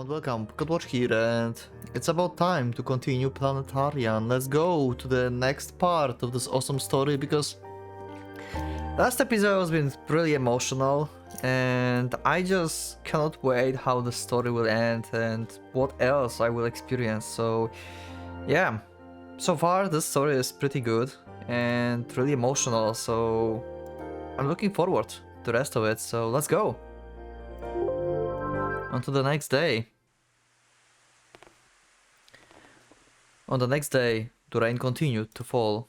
welcome, PocketWatch here, and it's about time to continue Planetarian. Let's go to the next part of this awesome story, because last episode has been really emotional, and I just cannot wait how the story will end and what else I will experience. So yeah, so far this story is pretty good and really emotional, so I'm looking forward to the rest of it, so let's go. On to the next day. On the next day, the rain continued to fall.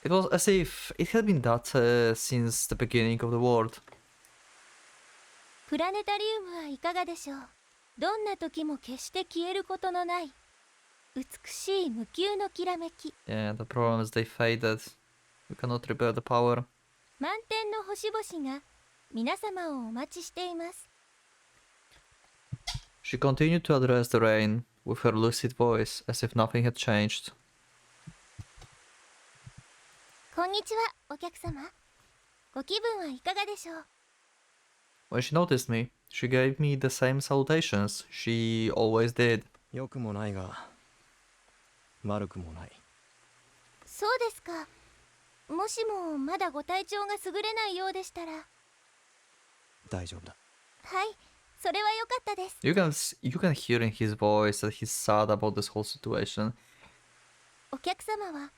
It was as if it had been that since the beginning of the world. プラネタリウムはいかがでしょう。どんな時も決して消えることのない美しい無休のきらめき。 Yeah, the problem is they faded. You cannot repair the power. 満天の星々が皆様をお待ちしています。 She continued to address the rain with her lucid voice, as if nothing had changed. こんにちは、お客様。ご気分はいかがでしょう。 When she noticed me, she gave me the same salutations she always did. 良くもないが悪くもない。そうですか。もしもまだご体調が優れないようでしたら。大丈夫だ。はい、それは良かったです。 You can hear in his voice that he's sad about this whole situation. お客様は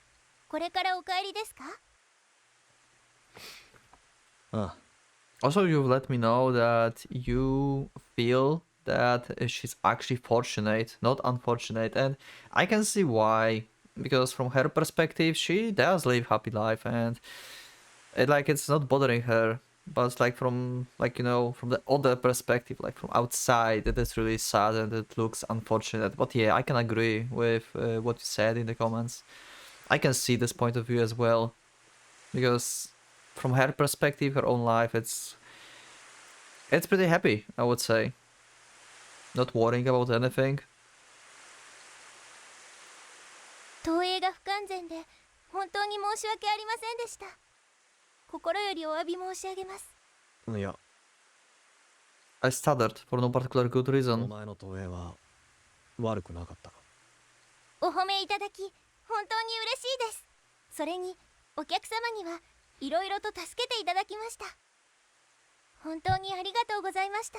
これからお帰りですか？ ああ、 Also, you've let me know that you feel that she's actually fortunate, not unfortunate, and I can see why. Because from her perspective, she does live happy life, and it's not bothering her. But it's from from the other perspective, like from outside, it is really sad and it looks unfortunate. But yeah, I can agree with what you said in the comments. I can see this point of view as well, because from her perspective, her own life, it's pretty happy, I would say. Not worrying about anything. 投影が不完全で本当に申し訳ありませんでした。心よりお詫び申し上げます。いや、 I stuttered for no particular good お reason. 前の投影は悪くなかった。お褒めいただき本当に嬉しいです。それにお客様にはいろいろと助けていただきました。本当にありがとうございました。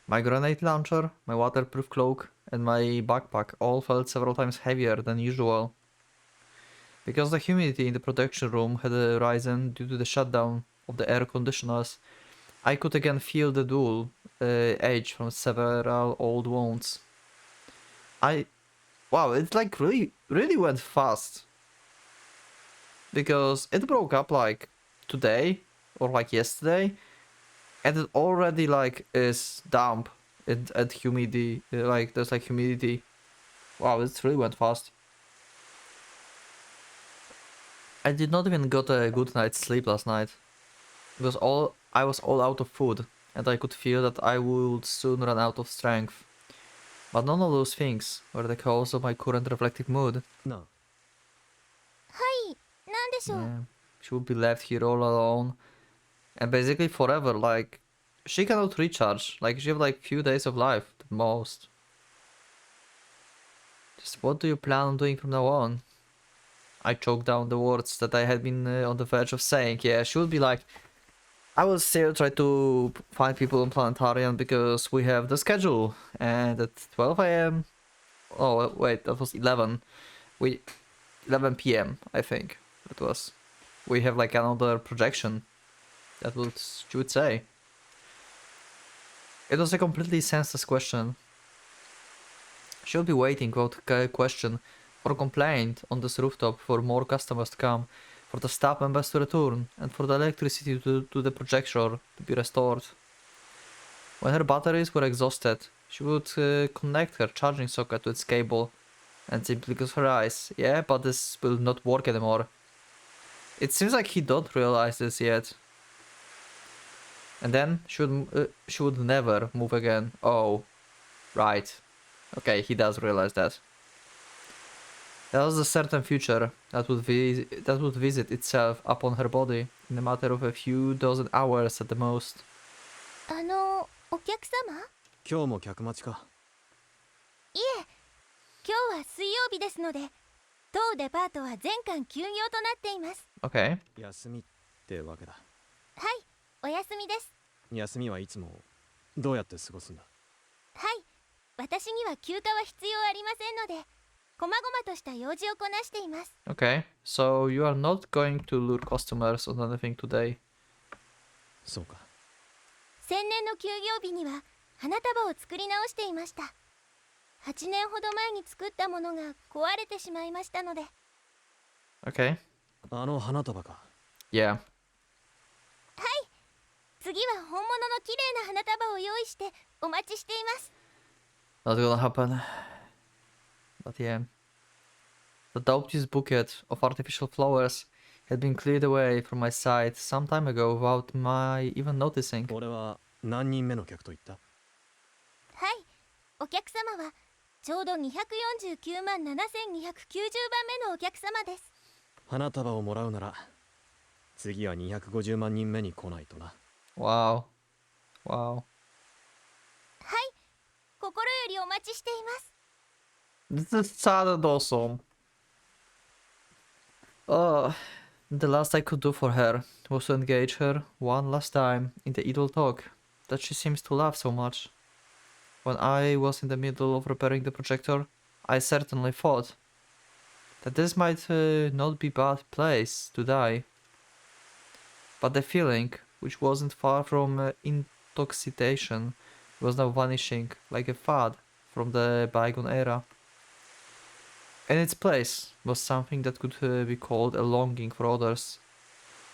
My grenade launcher, my waterproof cloak, and my backpack all felt several times heavier than usual. Because the humidity in the production room had risen due to the shutdown of the air conditioners, I could again feel the dull edge from several old wounds. Wow, it really went fast. Because it broke up today or yesterday, and it already is damp and humidity, there's humidity. Wow, it really went fast. I did not even got a good night's sleep last night, because I was all out of food, and I could feel that I would soon run out of strength. But none of those things were the cause of my current reflective mood. なあ、はい、なんでしょう。 Yeah, she would be left here all alone, and basically forever. She cannot recharge. She have few days of life at most. Just what do you plan on doing from now on? I choked down the words that I had been on the verge of saying. Yeah, she would be I will still try to find people on Planetarian, because we have the schedule, and at 12 AM. Oh wait, that was 11. 11 PM, I think it was. We have another projection. That would you would say. It was a completely senseless question. She would be waiting without question or complaint on this rooftop for more customers to come, for the staff members to return, and for the electricity to the projector to be restored. When her batteries were exhausted, she would connect her charging socket to its cable and simply close her eyes. Yeah, but this will not work anymore. It seems like he don't realize this yet. And then she would never move again. Oh, right. Okay, he does realize that. There was a certain future that would visit itself upon her body in a matter of a few dozen hours at the most. お客様？今日も客待ちか。いえ、今日は水曜日ですので、当デパートは全館休業となっています。 Okay. 休みってわけだ。はい、お休みです。休みはいつもどうやって過ごすんだ？はい、私には休暇は必要ありませんので、こまごまとした用事をこなしています。 Okay. So you are not going to lure customers on anything today. そうか。先年の休業日には花束を作り直していました。8年ほど前に作ったものが壊れてしまいましたので。 Okay. あの花束か。Yeah. 次は本物の綺麗な花束を用意してお待ちしています。 Not gonna happen. But yeah. The dopest bouquet of artificial flowers had been cleared away from my sight some time ago without my even noticing. 俺は何人目の客と言った？はい、お客様はちょうど249万7290番目のお客様です。花束をもらうなら次は250万人目に来ないとな。Wow. Wow. はい、心よりお待ちしています。 This is sad and awesome. The last I could do for her was to engage her one last time in the idle talk that she seems to love so much. When I was in the middle of repairing the projector, I certainly thought that this might not be a bad place to die. But the feeling, which wasn't far from intoxication, was now vanishing like a fad from the bygone era. In its place was something that could be called a longing for others.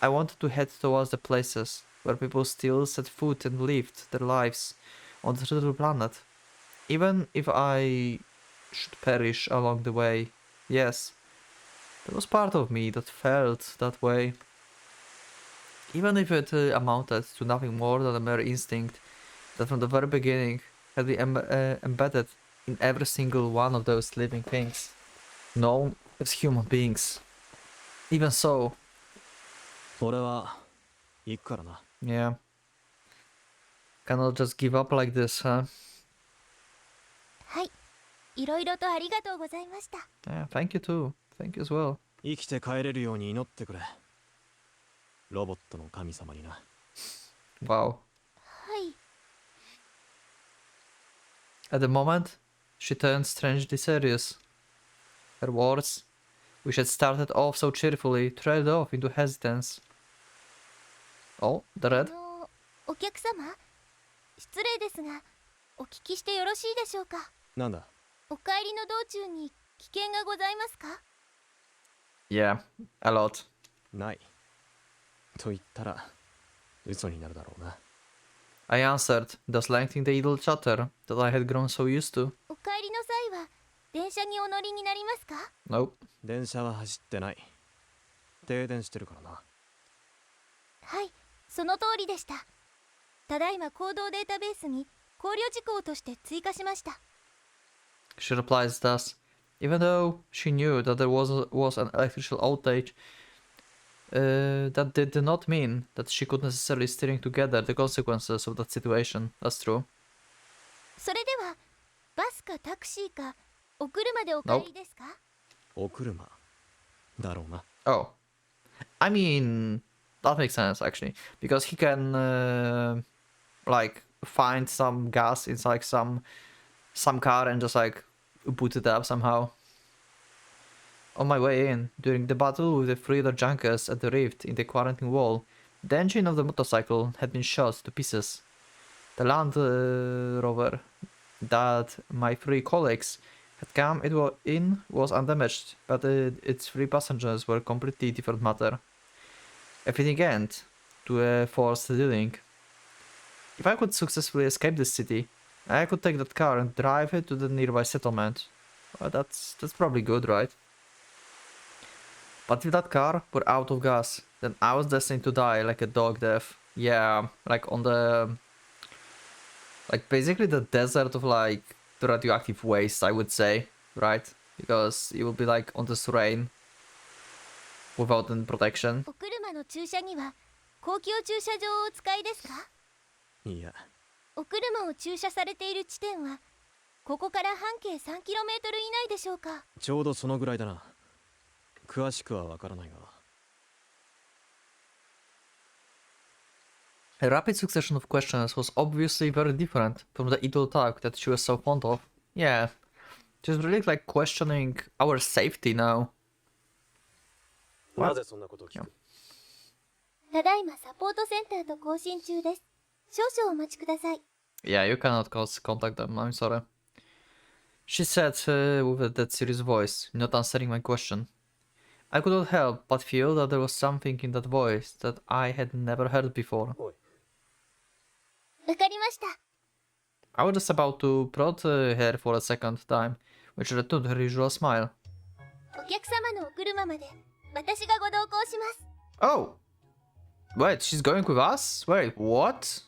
I wanted to head towards the places where people still set foot and lived their lives on this little planet. Even if I should perish along the way, yes, there was part of me that felt that way. Even if it amounted to nothing more than a mere instinct that from the very beginning had been embedded in every single one of those living things, known as human beings. Even so, 俺は行くからな。yeah, cannot just give up like this, huh? はい、いろいろとありがとうございました。 Yeah, thank you too. Thank you as well. 生きて帰れるように祈ってくれ。ロボットの神様にな。Wow. はい、 At the moment, she turned strangely serious. Her words, which had started off so cheerfully, trailed off into hesitance. Oh, the red? お客様、失礼ですがお聞きしてよろしいでしょうか。なんだ？お帰りの道中に危険がございますか？ Yeah, a lot. ない。と言ったら嘘になるだろうな。I answered, thus lengthening the idle chatter that I had grown so used to. お帰りの際は電車にお乗りになりますか？ Nope. 電車は走ってない。停電してるからな。はい、その通りでした。ただいま行動データベースに考慮事項として追加しました。 She replies thus, even though she knew that there was an electrical outage. That did not mean that she could necessarily string together the consequences of that situation. That's true. それではバスかタクシーかお車でお帰りですか？お車だろうな。 Oh, I mean, that makes sense actually, because he can like find some gas inside like some car and just like boot it up somehow. On my way in, during the battle with the three other junkers at the rift in the quarantine wall, the engine of the motorcycle had been shot to pieces. The Land Rover that my three colleagues had come in was undamaged, but its three passengers were a completely different matter. A fitting end to a forced dealing. If I could successfully escape this city, I could take that car and drive it to the nearby settlement. Well, that's probably good, right? But if that car were out of gas, then I was destined to die like a dog death. Yeah, like on the... like basically the desert of like the radioactive waste, I would say, right? Because you will be like on this rain without any protection. お車の駐車には公共駐車場をお使いですか？いや、お車を駐車されている地点はここから半径 3km 以内でしょうか。ちょうどそのぐらいだな。詳しくはわからないが。A rapid succession of questions was obviously very different from the idle talk that she was so fond of. Yeah, she's really like questioning our safety now. なぜそんなことを聞く？ただいまサポートセンターと交信中です。少々お待ちください。 Yeah, you cannot contact them, I'm sorry. She said with a dead serious voice, not answering my question. I could not help but feel that there was something in that voice that I had never heard before. おい、わかりました。 I was just about to prod her for a second time, when she returned her usual smile. お客様のお車まで私がご同行します。 Oh! Wait, she's going with us? Wait, what?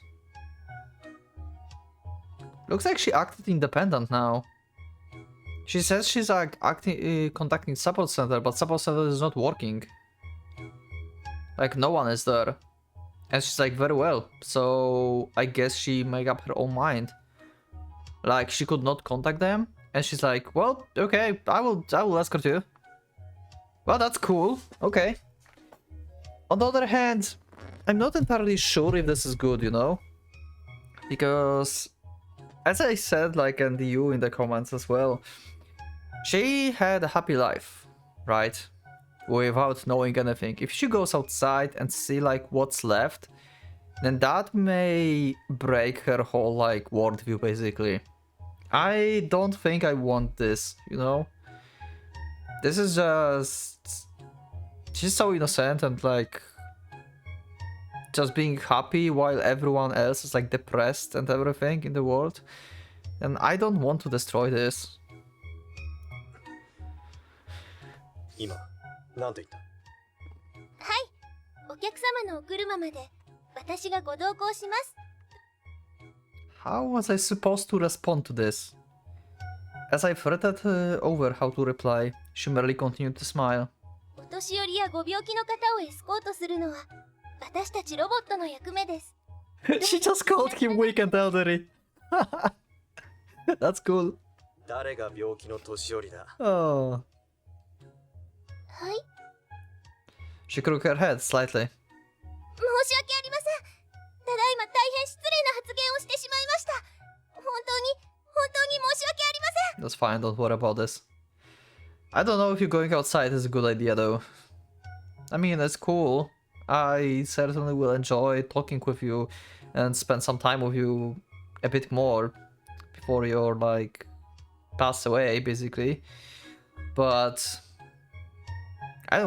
Looks like she acted independent now. She says she's like contacting support center, but support center is not working. Like no one is there. And she's like, very well. So I guess she made up her own mind. Like she could not contact them, and she's like, well, okay, I will escort you. Well, that's cool. Okay. On the other hand, I'm not entirely sure if this is good, you know? Because, as I said, like, and you in the comments as well, she had a happy life, right? Without knowing anything. If she goes outside and see, like, what's left, then that may break her whole, like, worldview, basically. I don't think I want this, you know? This is just... She's so innocent and, like... just being happy while everyone else is, like, depressed and everything in the world. And I don't want to destroy this. 今、なんと言った？はい、お客様のお車まで私がご同行します。 How was I supposed to respond to this? As I fretted over how to reply, she merely continued to smile. お年寄りやご病気の方をエスコートするのは私たちロボットの役目です。 She just called him weak and elderly. That's cool. 誰が病気の年寄りだ？ Oh. はい、 She shook her head slightly. 申し訳ありません。ただいま大変失礼な発言をしてしまいました。本当に申し訳ありません。 That's fine, don't worry about this. I don't know if you going outside is a good idea though. I mean, it's cool. I certainly will enjoy talking with you and spend some time with you a bit more before you're like pass away, basically. But I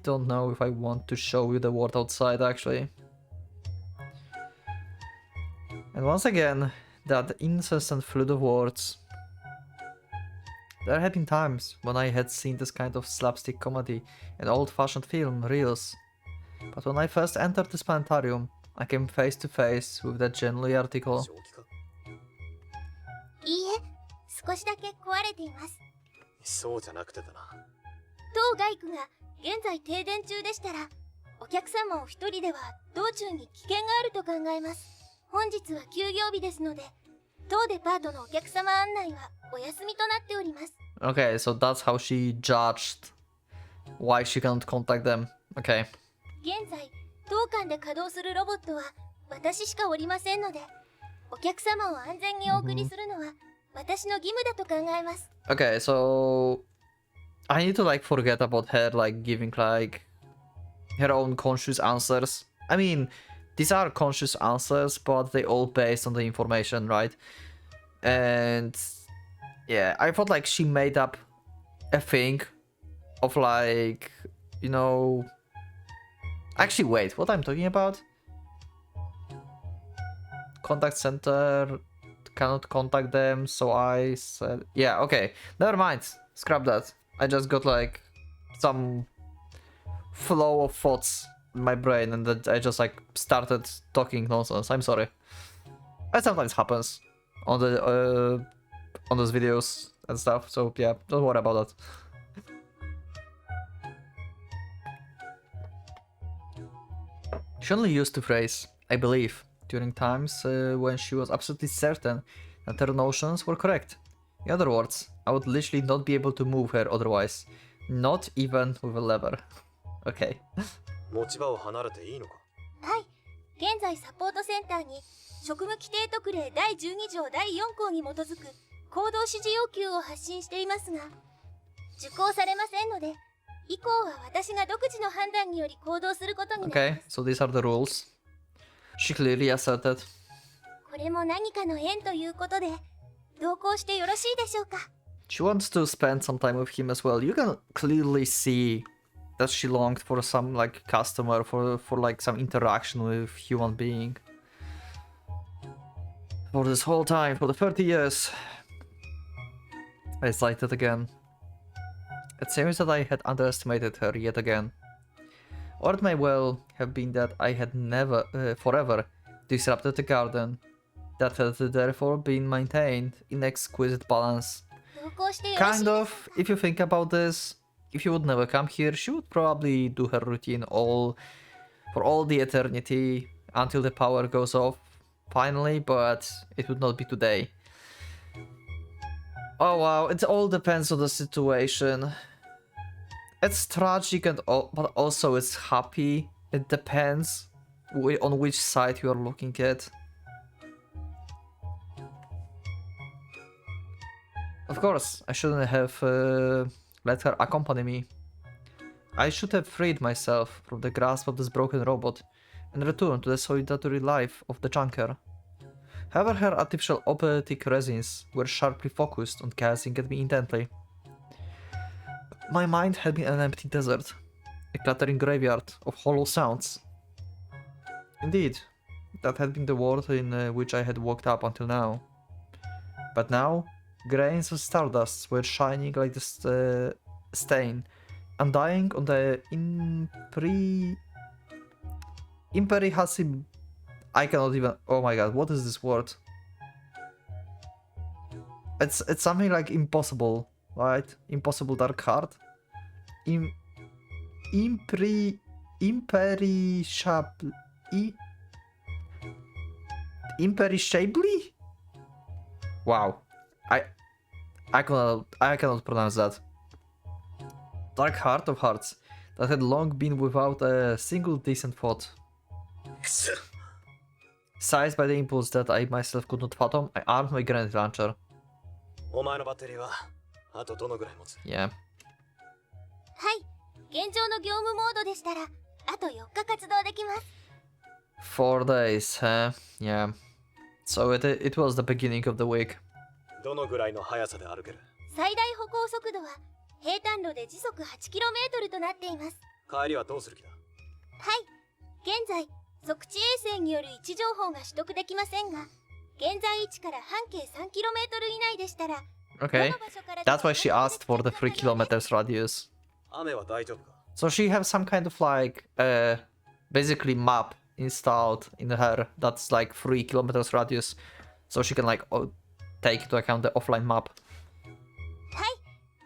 don't know if I want to show you the world outside actually. And once again, that incessant flood of words. There had been times when I had seen this kind of slapstick comedy in old-fashioned film reels. But when I first entered this planetarium, I came face to face with that Genly article. 正気か？いいえ、少しだけ壊れています。そうじゃなくてだな。当街区が現在停電中でしたら、お客様を一人では道中に危険があると考えます。本日は休業日ですので、当デパートのお客様案内はお休みとなっております。 Okay, so that's how she judged why she can't contact them. Okay. 現在、当館で稼働するロボットは私しかおりませんので、お客様を安全にお送りするのは私の義務だと考えます。 Okay, so I need to like forget about her like giving like her own conscious answers. I mean, these are conscious answers, but they all based on the information, right? And yeah, I thought like she made up a thing of like, you know... Actually, wait, what I'm talking about? Contact center, cannot contact them, so I said... Yeah, okay, never mind, scrap that. I just got like some flow of thoughts in my brain and then I just like started talking nonsense. I'm sorry. That sometimes happens on the on those videos and stuff, so yeah, don't worry about that. She only used the phrase, I believe, during times when she was absolutely certain that her notions were correct. In other words, I would literally not be able to move her otherwise. Not even with a lever. Okay. 持ち場を離れていいのか。はい。現在サポートセンターに職務規定特例第12条第4項に基づく行動指示要求を発信していますが、受行されませんので、以降は私が独自の判断により行動することになります。Okay, so these are the rules. She clearly asserted. これも何かの縁ということで、同行してよろしいでしょうか。She wants to spend some time with him as well. You can clearly see that she longed for some like customer, for like some interaction with human being. For this whole time, for the 30 years. I cited again. It seems that I had underestimated her yet again. Or it may well have been that I had never, forever, disrupted the garden, that had therefore been maintained in exquisite balance. 同行してよろしいです Kind of, if you think about this, if you would never come here, she would probably do her routine for all the eternity until the power goes off finally, but it would not be today. Oh wow, it all depends on the situation. It's tragic and but also it's happy. It depends on which side you are looking at. Of course, I shouldn't have let her accompany me. I should have freed myself from the grasp of this broken robot and returned to the solitary life of the junker. However, her artificial optic resins were sharply focused on gazing at me intently. My mind had been an empty desert, a clattering graveyard of hollow sounds. Indeed, that had been the world in which I had walked up until now. But now, grains of stardust were shining like the stain, undying on the imperihasib. I cannot even. Oh my god, what is this word? It's something like impossible, right? Impossible dark heart. Imperishably? Wow. I cannot pronounce that. Dark heart of hearts that had long been without a single decent thought. Seized by the impulse that I myself could not fathom, I armed my grenade launcher. お前のバッテリーはあとどのぐらい持つ？ Yeah. はい。現状の業務モードでしたら、あと4日活動できます。4 days, huh? Yeah. So it was the beginning of the week. どのぐらいの速さで歩ける？最大歩行速度は平坦路で時速 8km となっています。帰りはどうする気だ？はい。現在、測地衛星による位置情報が取得できませんが、現在位置から半径 3km 以内でしたら、 Okay. どの場所から That's why she asked for the 3 kilometers radius. 雨は大丈夫か？ So she has some kind of like basically map installed in her that's like 3 kilometers radius. So she can like take into account the offline map. はい。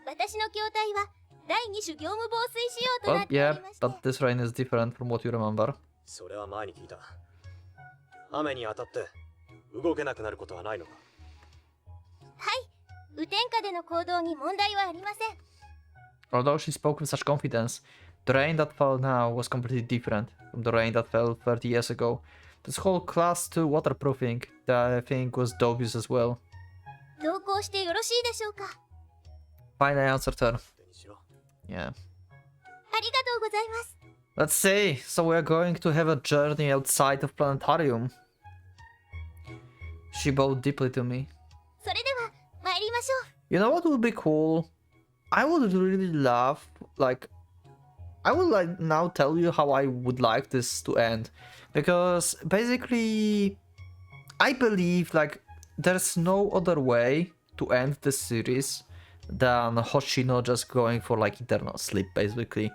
私の筐体は第2種業務防水仕様とな Well, ってお yeah, りまして、 but this rain is different from what you remember. それは前に聞いた。雨に当たって動けなくなることはないのか？はい。雨天下での行動に問題はありません。 Although she spoke with such confidence, the rain that fell now was completely different from the rain that fell 30 years ago. This whole class 2 waterproofing, I think, was dubious as well. 同行してよろしいでしょうか。 Fine, I answered her. にしろ。 Yeah. ありがとうございます。 Let's see. So we are going to have a journey outside of Planetarium. She bowed deeply to me. それでは参りましょう。 You know what would be cool? I would really love, like, I would like now tell you how I would like this to end. Because basically, I believe like there's no other way to end this series than Hoshino just going for like eternal sleep, basically.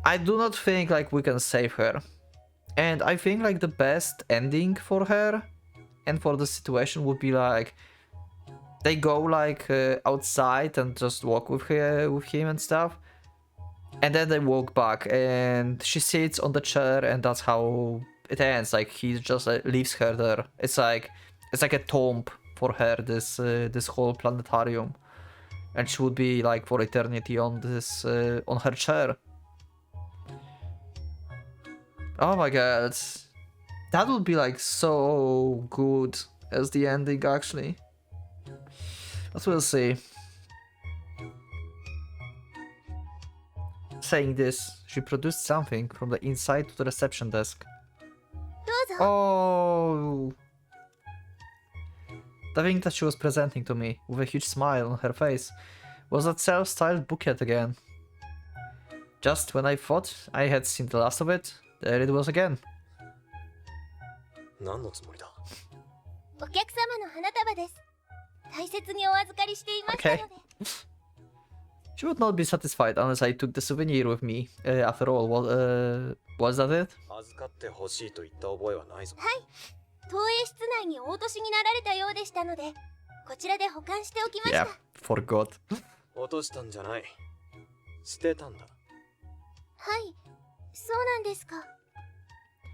I do not think like we can save her. And I think like the best ending for her and for the situation would be like they go like outside and just walk with him and stuff, and then they walk back and she sits on the chair and that's how it ends. Like he just leaves her there. It's like a tomb for her. This whole planetarium, and she would be like for eternity on this on her chair. Oh my god, that would be like so good as the ending actually. But we'll see. Saying this, she produced something from the inside to the reception desk. どうぞ。 Oh! The thing that she was presenting to me, with a huge smile on her face, was that self-styled bouquet again. Just when I thought I had seen the last of it, there it was again. 何のつもりだ？お客様の花束です。大切にお預かりしていましたので。 She would not be satisfied unless I took the souvenir with me. After all, was that it? 預かってほしいと言った覚えはないぞ。はい。投影室内にお落としになられたようでしたので、こちらで保管しておきました。 Yeah, forgot. 落としたんじゃない。捨てたんだ。はい、そうなんですか。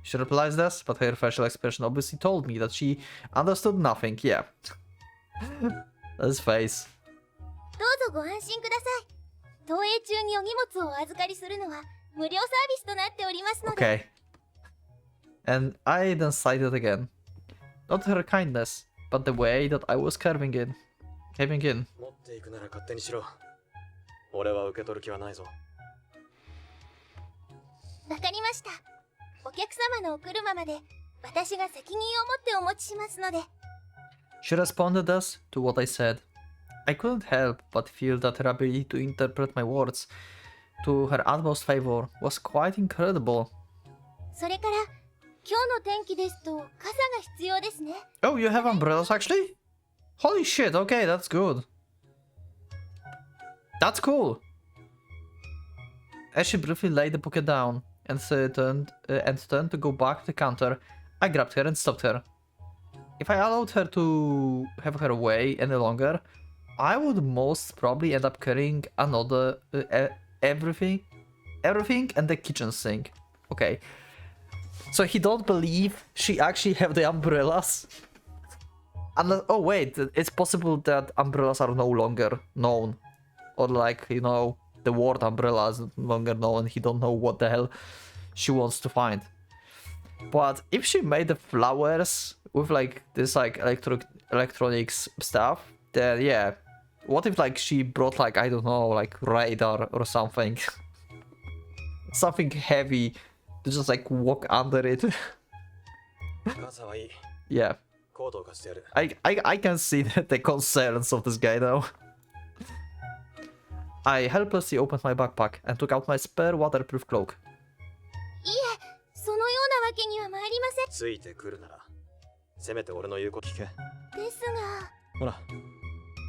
She replies this, but her facial expression obviously told me that she understood nothing. Yeah. His face. どうぞご安心ください。投影中にお荷物をお預かりするのは無料サービスとなっておりますので。 Okay. And I then sighed it again. Not her kindness, but the way that I was caving in. 持っていくなら勝手にしろ。俺は受け取る気はないぞ。わかりました。お客様のお車まで私が責任を持ってお持ちしますので。 She responded thus to what I said. I couldn't help but feel that her ability to interpret my words to her utmost favor was quite incredible. それから今日の天気ですと傘が必要ですね。 Oh, you have umbrellas actually? Holy shit, okay, that's good. That's cool. As she briefly laid the bouquet down and turned to go back to the counter, I grabbed her and stopped her. If I allowed her to have her way any longer, I would most probably end up carrying another everything and the kitchen sink. Okay. So he don't believe she actually have the umbrellas. Unless, oh wait, it's possible that umbrellas are no longer known. Or like, you know, the word umbrella is no longer known and he don't know what the hell she wants to find. But if she made the flowers with like this like electronics stuff, then yeah. What if like she brought like, I don't know, like radar or something? Something heavy to just like walk under it. 傘はいい。 Yeah. コードを貸してやる。I can see the concerns of this guy now. I helplessly opened my backpack and took out my spare waterproof cloak. いえ、そのようなわけには参りません。ついてくるなら、せめて俺の言うこと聞け。ですが。ほら、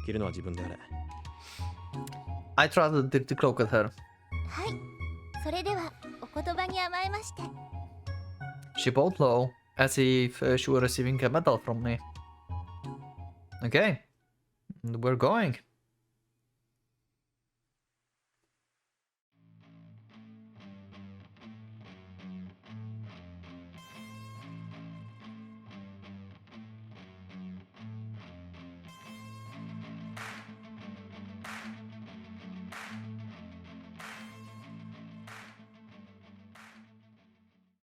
着るのは自分でやれ。I tried to dig the cloak at her. はい、それではお言葉に甘えまして。 She bowed low, as if she were receiving a medal from me. Okay, we're going.